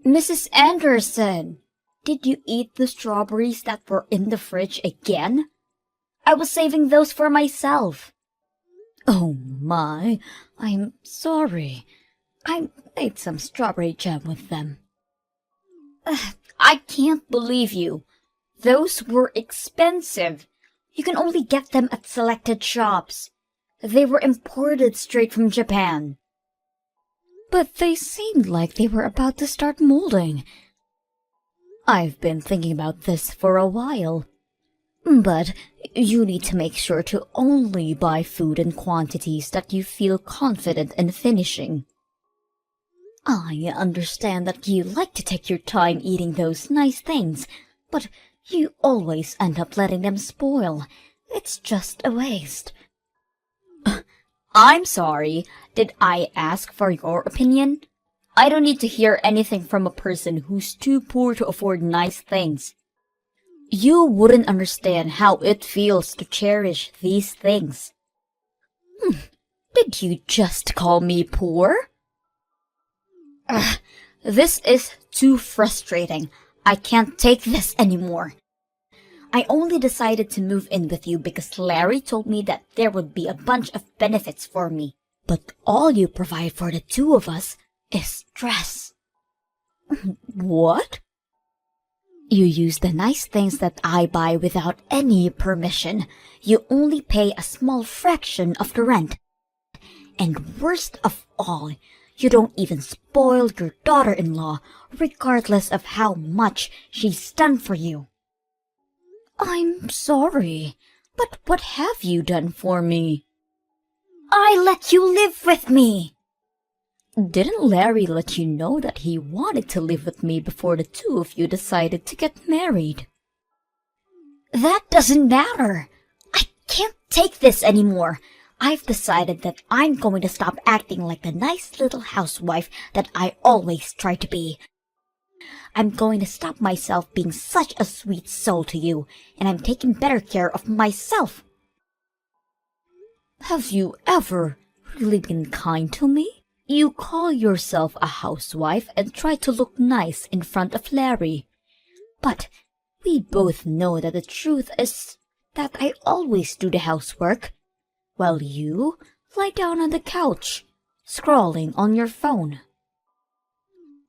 Mrs. Anderson, did you eat the strawberries that were in the fridge again? I was saving those for myself. Oh my, I'm sorry. I made some strawberry jam with them. I can't believe you. Those were expensive. You can only get them at selected shops. They were imported straight from Japan. But they seemed like they were about to start molding. I've been thinking about this for a while. But you need to make sure to only buy food in quantities that you feel confident in finishing. I understand that you like to take your time eating those nice things, but you always end up letting them spoil. It's just a waste. I'm sorry. Did I ask for your opinion? I don't need to hear anything from a person who's too poor to afford nice things. You wouldn't understand how it feels to cherish these things. Did you just call me poor? This is too frustrating. I can't take this anymore. I only decided to move in with you because Larry told me that there would be a bunch of benefits for me. But all you provide for the two of us is stress. What? You use the nice things that I buy without any permission. You only pay a small fraction of the rent. And worst of all, you don't even spoil your daughter-in-law, regardless of how much she's done for you. I'm sorry, but what have you done for me? I let you live with me. Didn't Larry let you know that he wanted to live with me before the two of you decided to get married? That doesn't matter. I can't take this anymore. I've decided that I'm going to stop acting like the nice little housewife that I always try to be. I'm going to stop myself being such a sweet soul to you, and I'm taking better care of myself. Have you ever really been kind to me? You call yourself a housewife and try to look nice in front of Larry. But we both know that the truth is that I always do the housework, while you lie down on the couch, scrolling on your phone.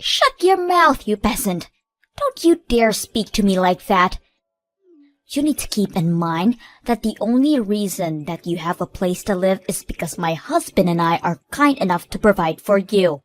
Shut your mouth, you peasant! Don't you dare speak to me like that! You need to keep in mind that the only reason that you have a place to live is because my husband and I are kind enough to provide for you.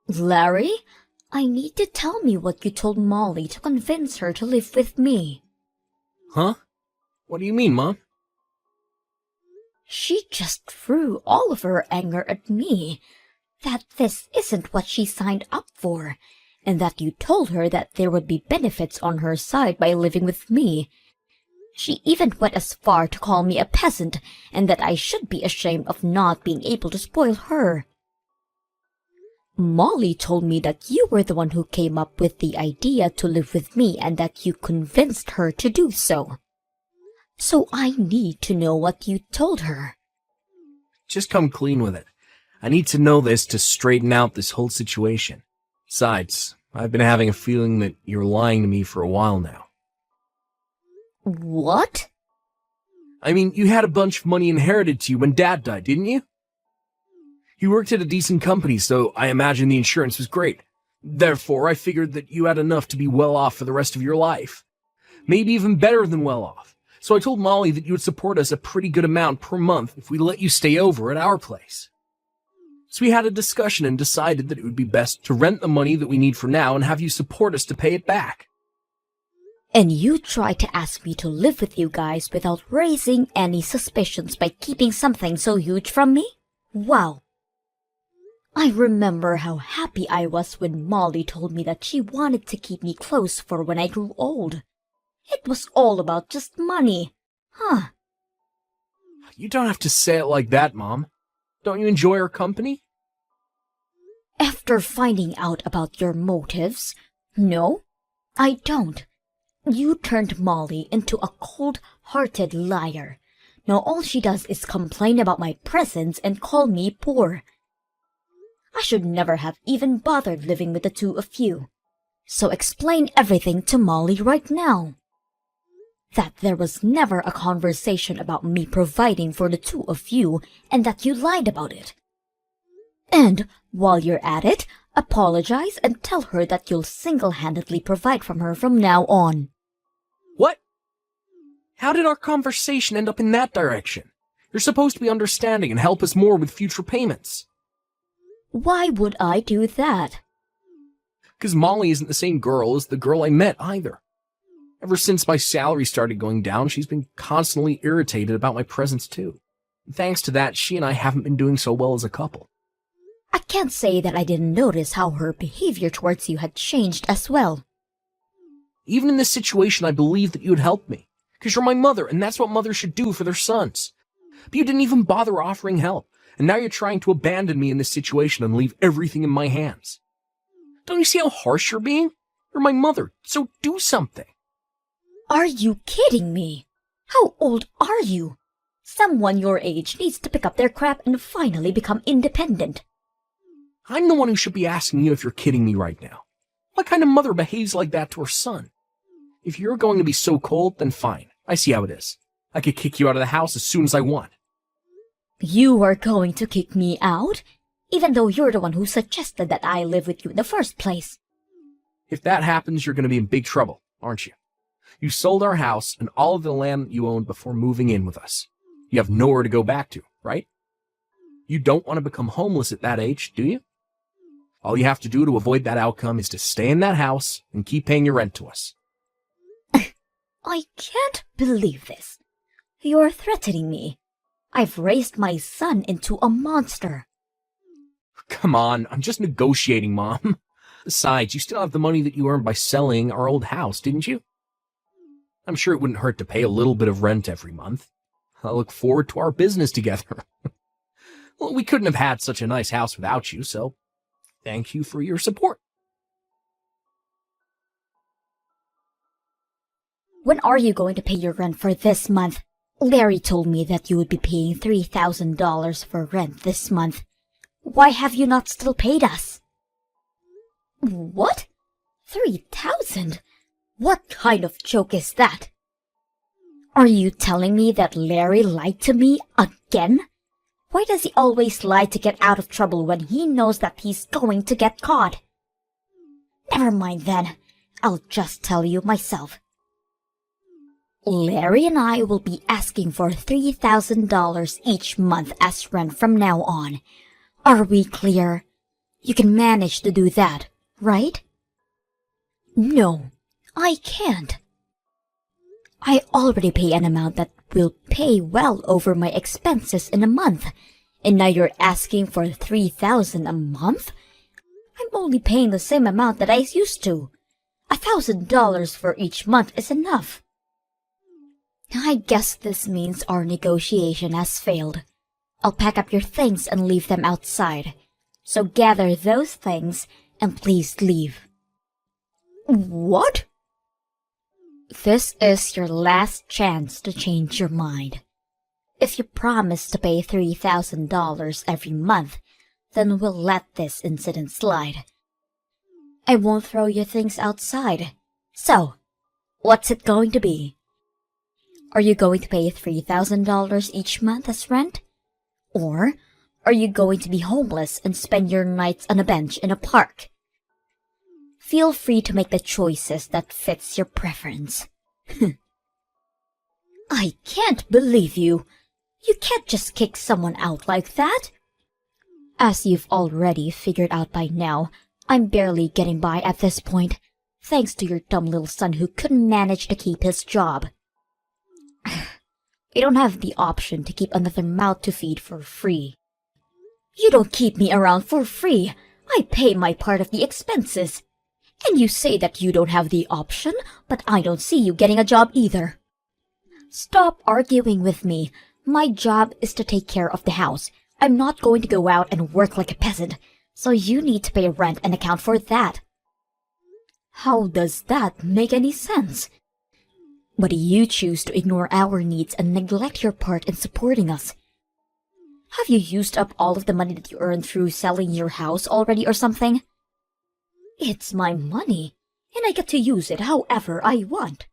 Larry, I need to tell me what you told Molly to convince her to live with me. Huh? What do you mean, Mom? She just threw all of her anger at me, that this isn't what she signed up for, and that you told her that there would be benefits on her side by living with me. She even went as far to call me a peasant, and that I should be ashamed of not being able to spoil her. Molly told me that you were the one who came up with the idea to live with me and that you convinced her to do so. So I need to know what you told her. Just come clean with it. I need to know this to straighten out this whole situation. Besides, I've been having a feeling that you're lying to me for a while now. What? I mean, you had a bunch of money inherited to you when Dad died, didn't you? You worked at a decent company, so I imagine the insurance was great. Therefore, I figured that you had enough to be well off for the rest of your life. Maybe even better than well off. So I told Molly that you would support us a pretty good amount per month if we let you stay over at our place. So we had a discussion and decided that it would be best to rent the money that we need for now and have you support us to pay it back. And you tried to ask me to live with you guys without raising any suspicions by keeping something so huge from me? Wow. I remember how happy I was when Molly told me that she wanted to keep me close for when I grew old. It was all about just money. Huh. You don't have to say it like that, Mom. Don't you enjoy our company? After finding out about your motives, no, I don't. You turned Molly into a cold-hearted liar. Now all she does is complain about my presence and call me poor. I should never have even bothered living with the two of you. So explain everything to Molly right now. That there was never a conversation about me providing for the two of you and that you lied about it. And while you're at it, apologize and tell her that you'll single-handedly provide for her from now on. What? How did our conversation end up in that direction? You're supposed to be understanding and help us more with future payments. Why would I do that? 'Cause Molly isn't the same girl as the girl I met either. Ever since my salary started going down, she's been constantly irritated about my presence too. And thanks to that, she and I haven't been doing so well as a couple. I can't say that I didn't notice how her behavior towards you had changed as well. Even in this situation, I believed that you'd help me. 'Cause you're my mother, and that's what mothers should do for their sons. But you didn't even bother offering help, and now you're trying to abandon me in this situation and leave everything in my hands. Don't you see how harsh you're being? You're my mother, so do something. Are you kidding me? How old are you? Someone your age needs to pick up their crap and finally become independent. I'm the one who should be asking you if you're kidding me right now. What kind of mother behaves like that to her son? If you're going to be so cold, then fine. I see how it is. I could kick you out of the house as soon as I want. You are going to kick me out? Even though you're the one who suggested that I live with you in the first place. If that happens, you're going to be in big trouble, aren't you? You sold our house and all of the land that you owned before moving in with us. You have nowhere to go back to, right? You don't want to become homeless at that age, do you? All you have to do to avoid that outcome is to stay in that house and keep paying your rent to us. I can't believe this. You're threatening me. I've raised my son into a monster. Come on, I'm just negotiating, Mom. Besides, you still have the money that you earned by selling our old house, didn't you? I'm sure it wouldn't hurt to pay a little bit of rent every month. I look forward to our business together. Well, we couldn't have had such a nice house without you, so thank you for your support. When are you going to pay your rent for this month? Larry told me that you would be paying $3,000 for rent this month. Why have you not still paid us? What? 3,000? What kind of joke is that? Are you telling me that Larry lied to me again? Why does he always lie to get out of trouble when he knows that he's going to get caught? Never mind then. I'll just tell you myself. Larry and I will be asking for $3,000 each month as rent from now on. Are we clear? You can manage to do that, right? No, I can't. I already pay an amount that will pay well over my expenses in a month, and now you're asking for $3,000 a month? I'm only paying the same amount that I used to. $1,000 for each month is enough. I guess this means our negotiation has failed. I'll pack up your things and leave them outside. So gather those things and please leave. What? This is your last chance to change your mind. If you promise to pay $3,000 every month, then we'll let this incident slide. I won't throw your things outside. So, what's it going to be? Are you going to pay $3,000 each month as rent? Or are you going to be homeless and spend your nights on a bench in a park? Feel free to make the choices that fits your preference. I can't believe you. You can't just kick someone out like that. As you've already figured out by now, I'm barely getting by at this point, thanks to your dumb little son who couldn't manage to keep his job. We don't have the option to keep another mouth to feed for free. You don't keep me around for free. I pay my part of the expenses. And you say that you don't have the option, but I don't see you getting a job either. Stop arguing with me. My job is to take care of the house. I'm not going to go out and work like a peasant, so you need to pay rent and account for that. How does that make any sense? But you choose to ignore our needs and neglect your part in supporting us. Have you used up all of the money that you earned through selling your house already or something? It's my money, and I get to use it however I want.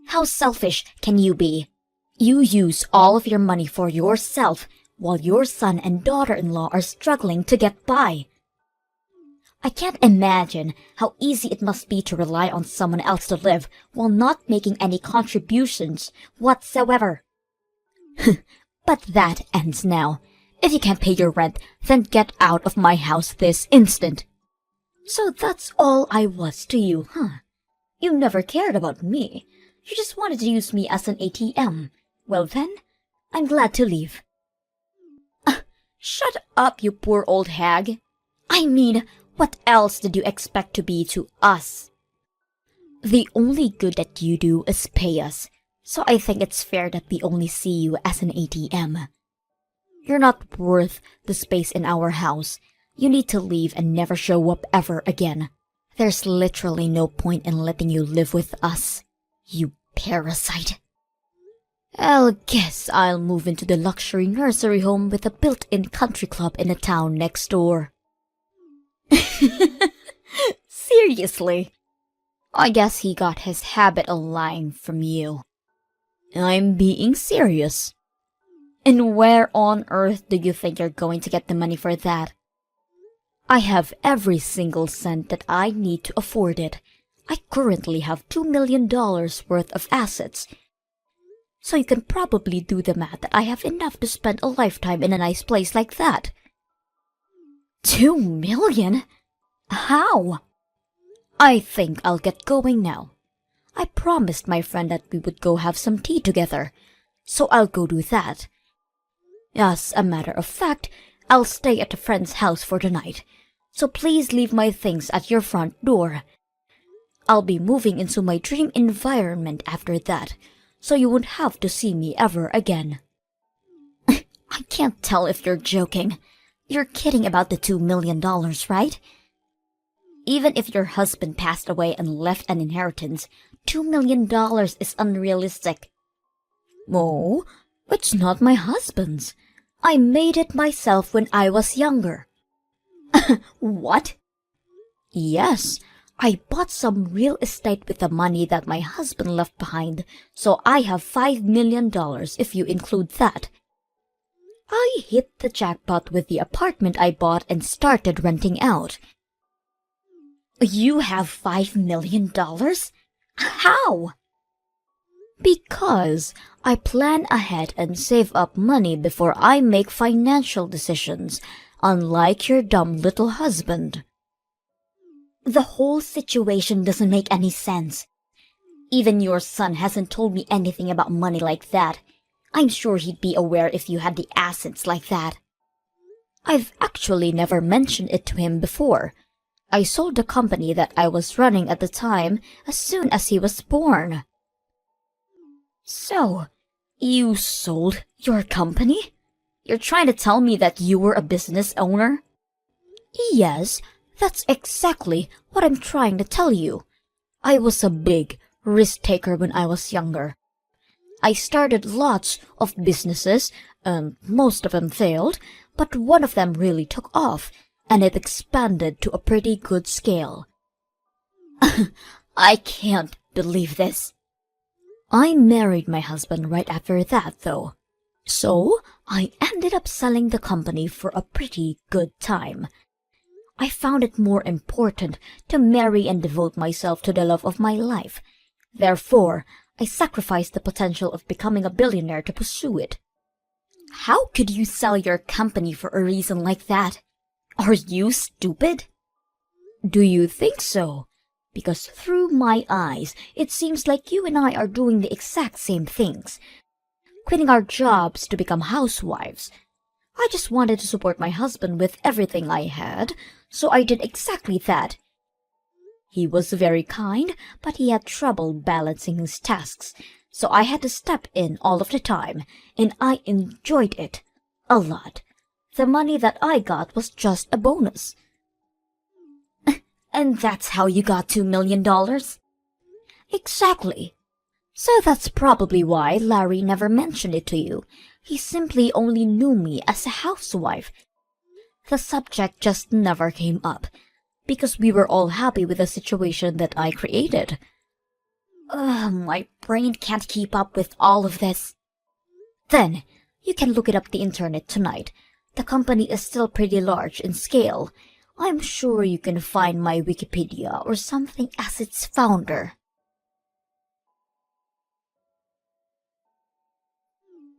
How selfish can you be? You use all of your money for yourself while your son and daughter-in-law are struggling to get by. I can't imagine how easy it must be to rely on someone else to live while not making any contributions whatsoever. But that ends now. If you can't pay your rent, then get out of my house this instant. So that's all I was to you, huh? You never cared about me. You just wanted to use me as an ATM. Well then, I'm glad to leave. Shut up, you poor old hag. I mean, what else did you expect to be to us? The only good that you do is pay us, so I think it's fair that we only see you as an ATM. You're not worth the space in our house. You need to leave and never show up ever again. There's literally no point in letting you live with us, you parasite. I guess I'll move into the luxury nursery home with a built-in country club in the town next door. Seriously? I guess he got his habit of lying from you. I'm being serious. And where on earth do you think you're going to get the money for that? I have every single cent that I need to afford it. I currently have $2 million worth of assets. So you can probably do the math that I have enough to spend a lifetime in a nice place like that. 2 million? How? I think I'll get going now. I promised my friend that we would go have some tea together, so I'll go do that. As a matter of fact, I'll stay at a friend's house for the night, so please leave my things at your front door. I'll be moving into my dream environment after that, so you won't have to see me ever again. I can't tell if you're joking. You're kidding about the $2 million, right? Even if your husband passed away and left an inheritance, $2 million is unrealistic. Oh, it's not my husband's. I made it myself when I was younger. What? Yes, I bought some real estate with the money that my husband left behind, so I have $5 million if you include that. I hit the jackpot with the apartment I bought and started renting out. You have $5 million? How? Because I plan ahead and save up money before I make financial decisions, unlike your dumb little husband. The whole situation doesn't make any sense. Even your son hasn't told me anything about money like that. I'm sure he'd be aware if you had the assets like that. I've actually never mentioned it to him before. I sold the company that I was running at the time as soon as he was born. So, you sold your company? You're trying to tell me that you were a business owner? Yes, that's exactly what I'm trying to tell you. I was a big risk-taker when I was younger. I started lots of businesses, and most of them failed, but one of them really took off, and it expanded to a pretty good scale. I can't believe this. I married my husband right after that, though. So, I ended up selling the company for a pretty good time. I found it more important to marry and devote myself to the love of my life. Therefore, I sacrificed the potential of becoming a billionaire to pursue it. How could you sell your company for a reason like that? Are you stupid? Do you think so? Because through my eyes, it seems like you and I are doing the exact same things. Quitting our jobs to become housewives. I just wanted to support my husband with everything I had, so I did exactly that. He was very kind, but he had trouble balancing his tasks, so I had to step in all of the time, and I enjoyed it a lot. The money that I got was just a bonus. And that's how you got $2 million? Exactly. So that's probably why Larry never mentioned it to you. He simply only knew me as a housewife. The subject just never came up, because we were all happy with the situation that I created. My brain can't keep up with all of this. Then, you can look it up the internet tonight. The company is still pretty large in scale. I'm sure you can find my Wikipedia or something as its founder.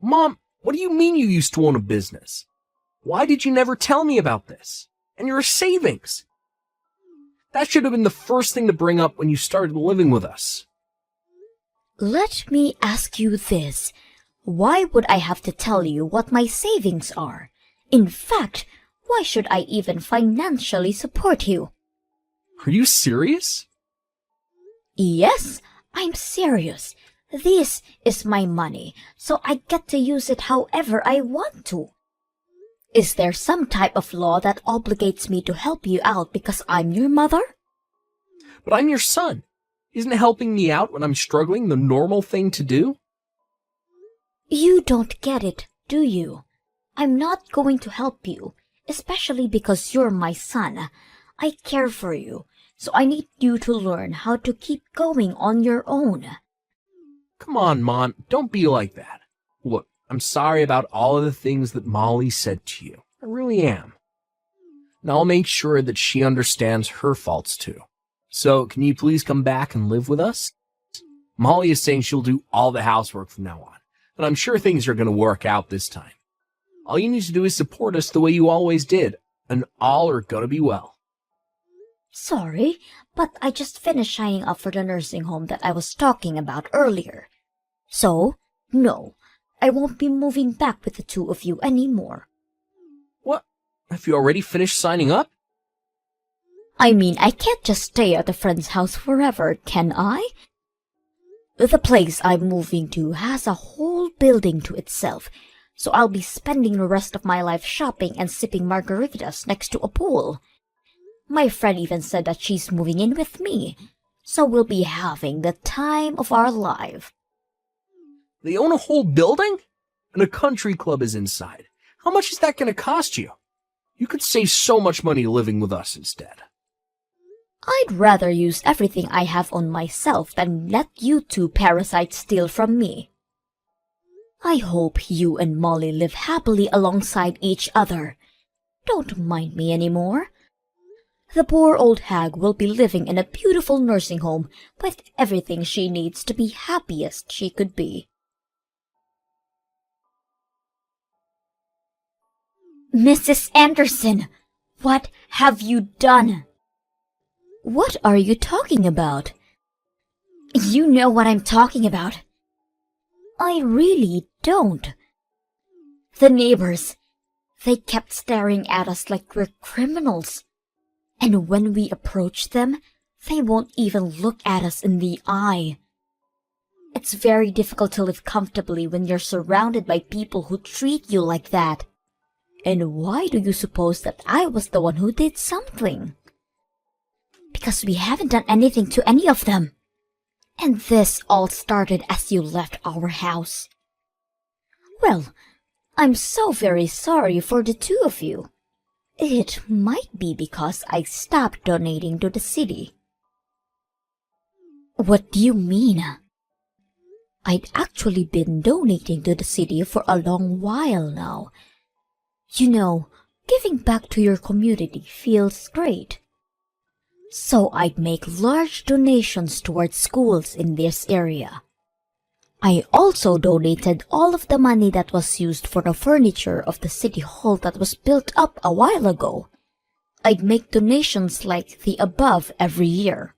Mom, what do you mean you used to own a business? Why did you never tell me about this? And your savings? That should have been the first thing to bring up when you started living with us. Let me ask you this. Why would I have to tell you what my savings are? In fact, why should I even financially support you? Are you serious? Yes, I'm serious. This is my money, so I get to use it however I want to. Is there some type of law that obligates me to help you out because I'm your mother? But I'm your son. Isn't helping me out when I'm struggling the normal thing to do? You don't get it, do you? I'm not going to help you, especially because you're my son. I care for you, so I need you to learn how to keep going on your own. Come on, Mom, don't be like that. Look, I'm sorry about all of the things that Molly said to you. I really am. And I'll make sure that she understands her faults too. So, can you please come back and live with us? Molly is saying she'll do all the housework from now on, and I'm sure things are going to work out this time. All you need to do is support us the way you always did, and all are going to be well. Sorry, but I just finished signing up for the nursing home that I was talking about earlier. So, no, I won't be moving back with the two of you anymore. What? Have you already finished signing up? I mean, I can't just stay at a friend's house forever, can I? The place I'm moving to has a whole building to itself, so I'll be spending the rest of my life shopping and sipping margaritas next to a pool. My friend even said that she's moving in with me, so we'll be having the time of our life. They own a whole building? And a country club is inside. How much is that going to cost you? You could save so much money living with us instead. I'd rather use everything I have on myself than let you two parasites steal from me. I hope you and Molly live happily alongside each other. Don't mind me anymore. The poor old hag will be living in a beautiful nursing home with everything she needs to be happiest she could be. Mrs. Anderson, what have you done? What are you talking about? You know what I'm talking about. I really don't. The neighbors, they kept staring at us like we're criminals. And when we approach them, they won't even look at us in the eye. It's very difficult to live comfortably when you're surrounded by people who treat you like that. And why do you suppose that I was the one who did something? Because we haven't done anything to any of them. And this all started as you left our house. Well, I'm so very sorry for the two of you. It might be because I stopped donating to the city. What do you mean? I'd actually been donating to the city for a long while now. You know, giving back to your community feels great. So I'd make large donations towards schools in this area. I also donated all of the money that was used for the furniture of the city hall that was built up a while ago. I'd make donations like the above every year.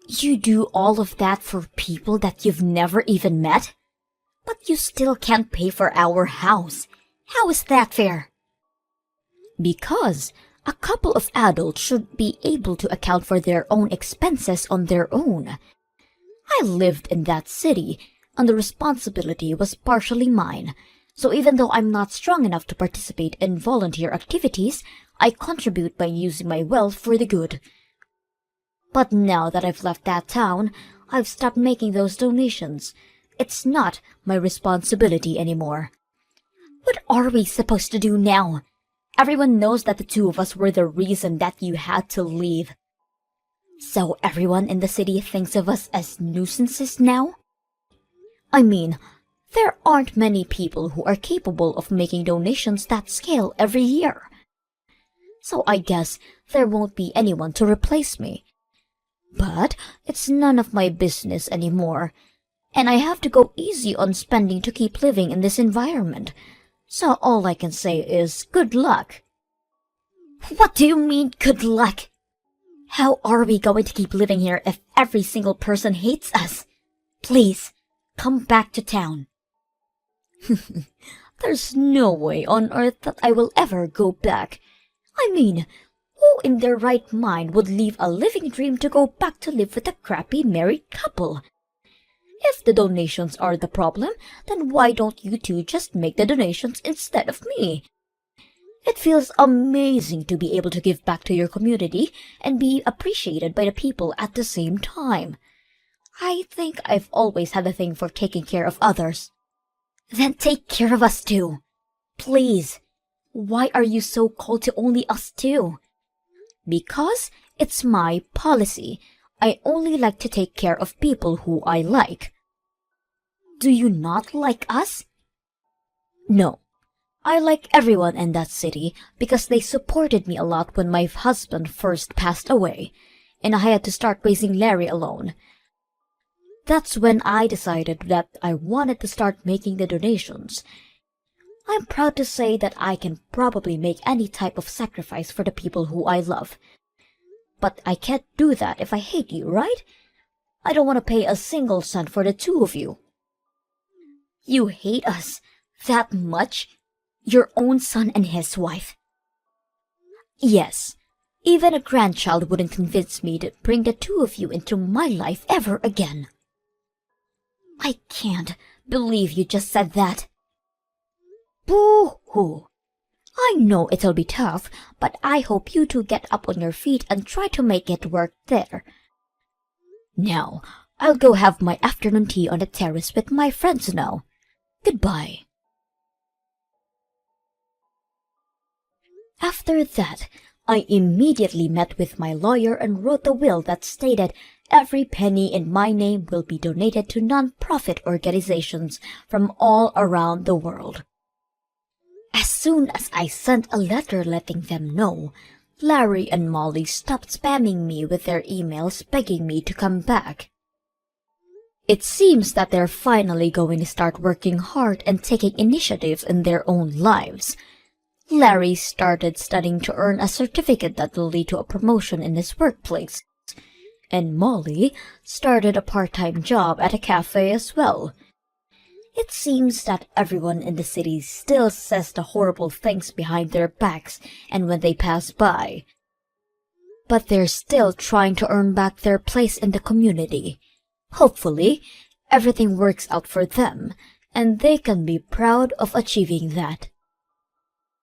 You do all of that for people that you've never even met? But you still can't pay for our house. How is that fair? Because a couple of adults should be able to account for their own expenses on their own. I lived in that city, and the responsibility was partially mine. So even though I'm not strong enough to participate in volunteer activities, I contribute by using my wealth for the good. But now that I've left that town, I've stopped making those donations. It's not my responsibility anymore. What are we supposed to do now? Everyone knows that the two of us were the reason that you had to leave. So everyone in the city thinks of us as nuisances now? I mean, there aren't many people who are capable of making donations that scale every year. So I guess there won't be anyone to replace me. But it's none of my business anymore, and I have to go easy on spending to keep living in this environment. So all I can say is good luck. What do you mean, good luck? How are we going to keep living here if every single person hates us? Please, come back to town. There's no way on earth that I will ever go back. I mean, who in their right mind would leave a living dream to go back to live with a crappy married couple? If the donations are the problem, then why don't you two just make the donations instead of me? It feels amazing to be able to give back to your community and be appreciated by the people at the same time. I think I've always had a thing for taking care of others. Then take care of us too. Please. Why are you so cold to only us two? Because it's my policy. I only like to take care of people who I like. Do you not like us? No. I like everyone in that city because they supported me a lot when my husband first passed away, and I had to start raising Larry alone. That's when I decided that I wanted to start making the donations. I'm proud to say that I can probably make any type of sacrifice for the people who I love. But I can't do that if I hate you, right? I don't want to pay a single cent for the two of you. You hate us that much? Your own son and his wife? Yes. Even a grandchild wouldn't convince me to bring the two of you into my life ever again. I can't believe you just said that. Boo-hoo. I know it'll be tough, but I hope you two get up on your feet and try to make it work there. Now, I'll go have my afternoon tea on the terrace with my friends now. Goodbye. After that, I immediately met with my lawyer and wrote a will that stated every penny in my name will be donated to non-profit organizations from all around the world. As soon as I sent a letter letting them know, Larry and Molly stopped spamming me with their emails begging me to come back. It seems that they're finally going to start working hard and taking initiatives in their own lives. Larry started studying to earn a certificate that will lead to a promotion in his workplace, and Molly started a part-time job at a cafe as well. It seems that everyone in the city still says the horrible things behind their backs and when they pass by. But they're still trying to earn back their place in the community. Hopefully, everything works out for them, and they can be proud of achieving that.